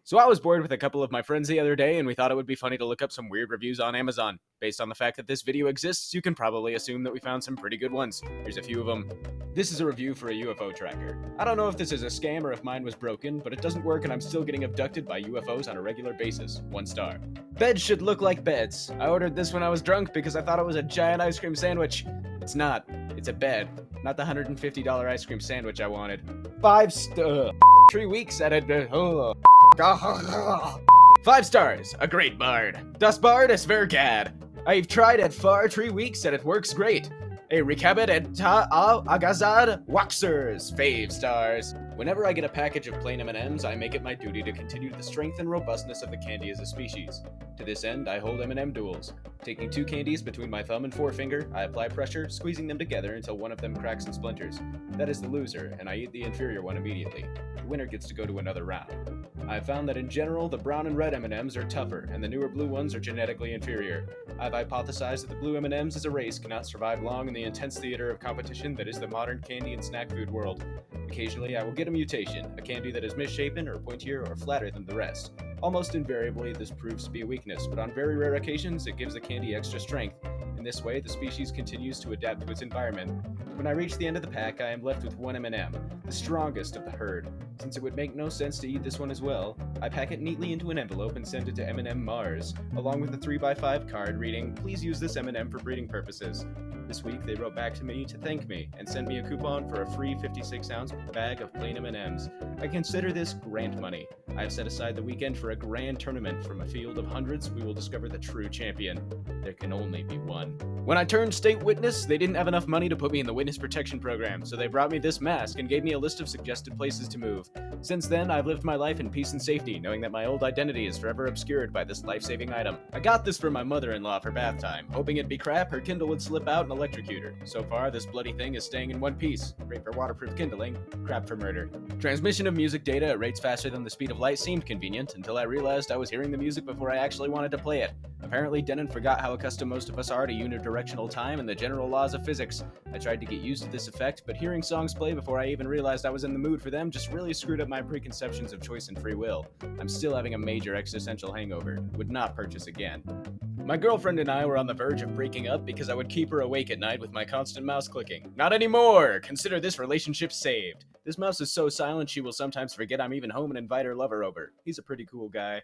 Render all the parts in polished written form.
So I was bored with a couple of my friends the other day, and we thought it would be funny to look up some weird reviews on Amazon. Based on the fact that this video exists, you can probably assume that we found some pretty good ones. Here's a few of them. This is a review for a UFO tracker. I don't know if this is a scam or if mine was broken, but it doesn't work and I'm still getting abducted by UFOs on a regular basis. 1 star. Beds should look like beds. I ordered this when I was drunk because I thought it was a giant ice cream sandwich. It's not. It's a bed. Not the $150 ice cream sandwich I wanted. 5 star. 3 weeks at it. 5 stars. A great bard. Das Bard is very good. I've tried it for 3 weeks and it works great. A recabit et agazad waxers. 5 stars. Whenever I get a package of plain M&Ms, I make it my duty to continue the strength and robustness of the candy as a species. To this end, I hold M&M duels. Taking 2 candies between my thumb and forefinger, I apply pressure, squeezing them together until one of them cracks and splinters. That is the loser, and I eat the inferior one immediately. The winner gets to go to another round. I have found that in general, the brown and red M&Ms are tougher, and the newer blue ones are genetically inferior. I've hypothesized that the blue M&Ms as a race cannot survive long in the intense theater of competition that is the modern candy and snack food world. Occasionally, I will get a mutation, a candy that is misshapen or pointier or flatter than the rest. Almost invariably, this proves to be a weakness, but on very rare occasions, it gives the candy extra strength. In this way, the species continues to adapt to its environment. When I reach the end of the pack, I am left with 1 M&M, the strongest of the herd. Since it would make no sense to eat this one as well, I pack it neatly into an envelope and send it to M&M Mars, along with a 3x5 card reading, "Please use this M&M for breeding purposes." This week, they wrote back to me to thank me and send me a coupon for a free 56-ounce bag of plain M&Ms. I consider this grant money. I have set aside the weekend for a grand tournament. From a field of hundreds, we will discover the true champion. There can only be one. When I turned state witness, they didn't have enough money to put me in the witness protection program, so they brought me this mask and gave me a list of suggested places to move. Since then, I've lived my life in peace and safety, knowing that my old identity is forever obscured by this life-saving item. I got this for my mother-in-law for bath time. Hoping it'd be crap, her Kindle would slip out and electrocute her. So far, this bloody thing is staying in one piece. Great for waterproof kindling, crap for murder. Transmission of music data at rates faster than the speed of light seemed convenient, until I realized I was hearing the music before I actually wanted to play it. Apparently, Denon forgot how accustomed most of us are to unidirectional time and the general laws of physics. I tried to get used to this effect, but hearing songs play before I even realized I was in the mood for them just really screwed up my preconceptions of choice and free will. I'm still having a major existential hangover. Would not purchase again. My girlfriend and I were on the verge of breaking up because I would keep her awake at night with my constant mouse clicking. Not anymore! Consider this relationship saved. This mouse is so silent she will sometimes forget I'm even home and invite her lover over. He's a pretty cool guy.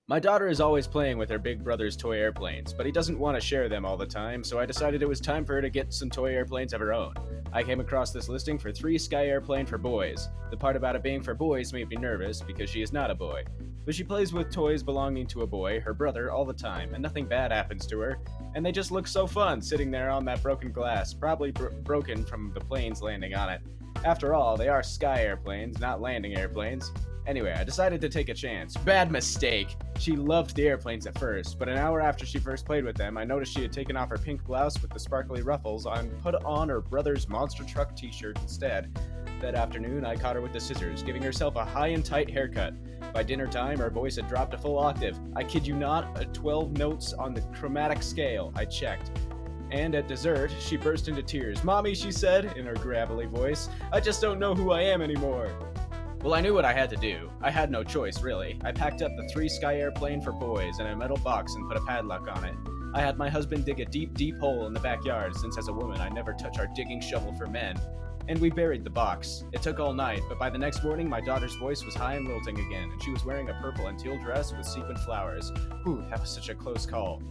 My daughter is always playing with her big brother's toy airplanes, but he doesn't want to share them all the time, so I decided it was time for her to get some toy airplanes of her own. I came across this listing for 3 Sky Airplane for boys. The part about it being for boys made me nervous because she is not a boy. But she plays with toys belonging to a boy, her brother, all the time, and nothing bad happens to her. And they just look so fun sitting there on that broken glass, probably broken from the planes landing on it. After all, they are Sky Airplanes, not landing airplanes. Anyway, I decided to take a chance. Bad mistake! She loved the airplanes at first, but an hour after she first played with them, I noticed she had taken off her pink blouse with the sparkly ruffles and put on her brother's monster truck t-shirt instead. That afternoon, I caught her with the scissors, giving herself a high and tight haircut. By dinner time, her voice had dropped a full octave. I kid you not, a 12 notes on the chromatic scale. I checked. And at dessert, she burst into tears. "Mommy," she said, in her gravelly voice, "I just don't know who I am anymore." Well, I knew what I had to do. I had no choice, really. I packed up the 3 Sky Airplane for boys in a metal box and put a padlock on it. I had my husband dig a deep, deep hole in the backyard, since as a woman I never touch our digging shovel for men. And we buried the box. It took all night, but by the next morning my daughter's voice was high and lilting again, and she was wearing a purple and teal dress with sequin flowers. Whew, that was such a close call.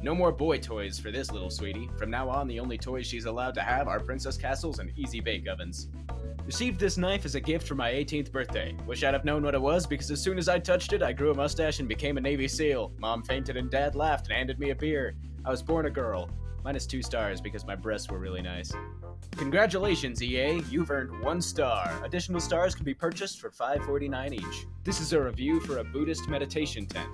No more boy toys for this little sweetie. From now on, the only toys she's allowed to have are princess castles and easy bake ovens. Received this knife as a gift for my 18th birthday. Wish I'd have known what it was, because as soon as I touched it, I grew a mustache and became a Navy SEAL. Mom fainted and Dad laughed and handed me a beer. I was born a girl. Minus 2 stars because my breasts were really nice. Congratulations, EA, you've earned 1 star. Additional stars can be purchased for $5.49 each. This is a review for a Buddhist meditation tent.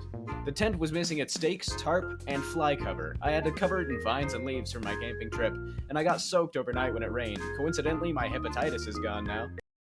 The tent was missing its stakes, tarp, and fly cover. I had to cover it in vines and leaves for my camping trip, and I got soaked overnight when it rained. Coincidentally, my hepatitis is gone now.